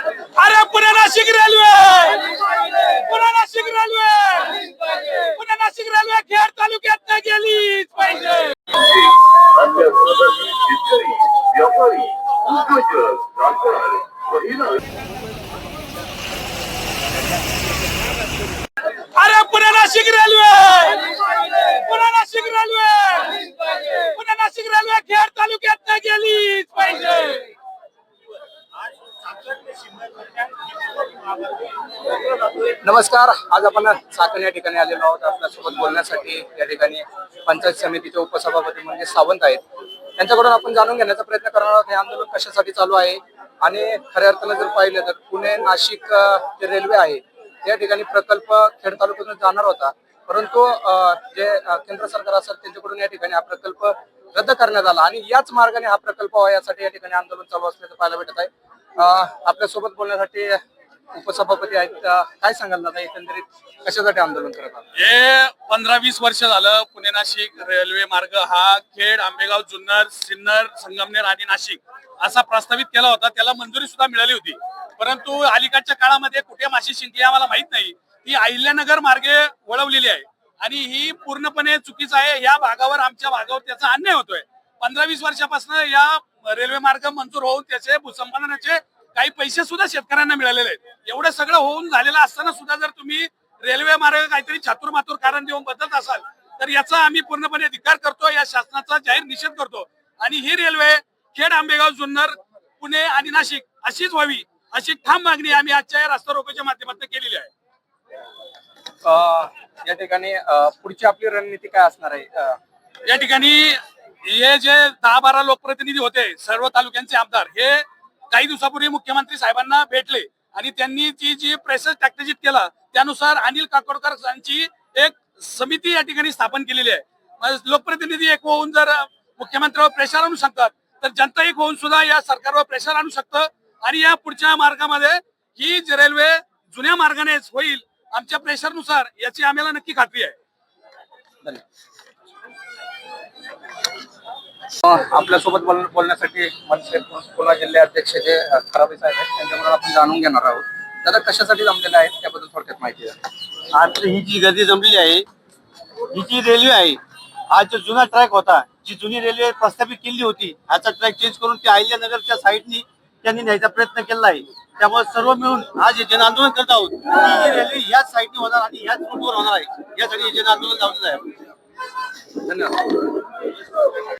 अरे Pune Nashik railway, Pune Nashik railway, Pune Nashik railway Khed तालुक्यात गेलीच पाहिजे. अरे Pune Nashik railway, Pune Nashik railway, Pune Nashik railway Khed तालुक्यात गेलीच पाहिजे. नमस्कार, आज आपण चाकण या ठिकाणी आलेलो आहोत. आपल्यासोबत बोलण्यासाठी या ठिकाणी पंचायत समितीचे उपसभापती म्हणजे सावंत आहेत. त्यांच्याकडून आपण जाणून घेण्याचा प्रयत्न करणार आहोत हे आंदोलन कशासाठी चालू आहे. आणि खऱ्या अर्थानं जर पाहिलं तर पुणे नाशिक जे रेल्वे आहे या ठिकाणी प्रकल्प खेड तालुक्यातून जाणार होता, परंतु जे केंद्र सरकार असेल त्यांच्याकडून या ठिकाणी हा प्रकल्प रद्द करण्यात आला आणि याच मार्गाने हा प्रकल्प व्हावा यासाठी या ठिकाणी आंदोलन चालू असल्याचं पाहायला भेटत आहे. आपल्यासोबत बोलण्यासाठी उपसभापती आहेत. काय सांगाल दादा, एकंदरीत कशासाठी आंदोलन करत आहात? हे 15-20 वर्ष झालं पुणे नाशिक रेल्वे मार्ग हा खेड, आंबेगाव, जुन्नर, सिन्नर, संगमनेर आणि नाशिक असा प्रस्तावित केला होता. त्याला मंजुरी सुद्धा मिळाली होती, परंतु अलीकडच्या काळामध्ये कुठे माशी शिंकली आम्हाला माहित नाही. ती अहिल्यानगर मार्गे वळवलेली आहे आणि ही पूर्णपणे चुकीचं आहे. या भागावर, आमच्या भागावर त्याचा अन्याय होतोय. 15-20 वर्षापासून या रेल्वे मार्ग मंजूर होऊन त्याचे भूसंपादनाचे काही पैसे सुद्धा शेतकऱ्यांना मिळालेले आहेत. एवढं सगळं होऊन झालेलं असताना सुद्धा जर तुम्ही रेल्वे मार्ग काहीतरी चातुर्मातुर कारण देऊन बदलत असाल तर याचा आम्ही पूर्णपणे धिक्कार करतो. या शासनाचा जाहीर निषेध करतो आणि ही रेल्वे खेड, आंबेगाव, जुन्नर, पुणे आणि नाशिक अशीच व्हावी अशी ठाम मागणी आम्ही आजच्या या रास्ता रोकोच्या माध्यमातून केलेली आहे. या ठिकाणी पुढची आपली रणनीती काय असणार आहे? या ठिकाणी हे जे 10-12 लोकप्रतिनिधी होते सर्व तालुक्यांचे आमदार, हे काही दिवसापूर्वी मुख्यमंत्री साहेबांना भेटले आणि त्यांनी ती जी प्रेसेस टॅक्टिजिट केला त्यानुसार अनिल काकोडकर यांची एक समिती या ठिकाणी स्थापन केलेली आहे. लोकप्रतिनिधी एक होऊन जर मुख्यमंत्र्यावर प्रेशर आणू शकतात तर जनता एक होऊन सुद्धा या सरकारवर प्रेशर आणू शकतं आणि या पुढच्या मार्गामध्ये ही रेल्वे जुन्या मार्गानेच होईल आमच्या प्रेशरनुसार, याची आम्हाला नक्की खात्री आहे. आपल्यासोबत बोलण्यासाठी मनसे पुणे जिल्हा अध्यक्ष जे खराबे साहेब आहेत त्यांच्याकडून आपण जाणून घेणार आहोत. दादा, कशासाठी जमलेले आहेत त्याबद्दल थोडक्यात माहिती द्या. आज ही जी गर्दी जमलेली आहे, ही जी रेल्वे आहे, आज जो जुना ट्रॅक होता, जी जुनी रेल्वे प्रस्थापित केली होती, ह्याचा ट्रॅक चेंज करून ते अहिल्यानगरच्या साईडनी त्यांनी न्यायचा प्रयत्न केला आहे. त्यामुळे सर्व मिळून आज हे जन आंदोलन करत आहोत. ही रेल्वे ह्याच साईडनी होणार आणि ह्याच रूटवर होणार आहे, यासाठी हे जन आंदोलन लावलेलं आहे. धन्यवाद.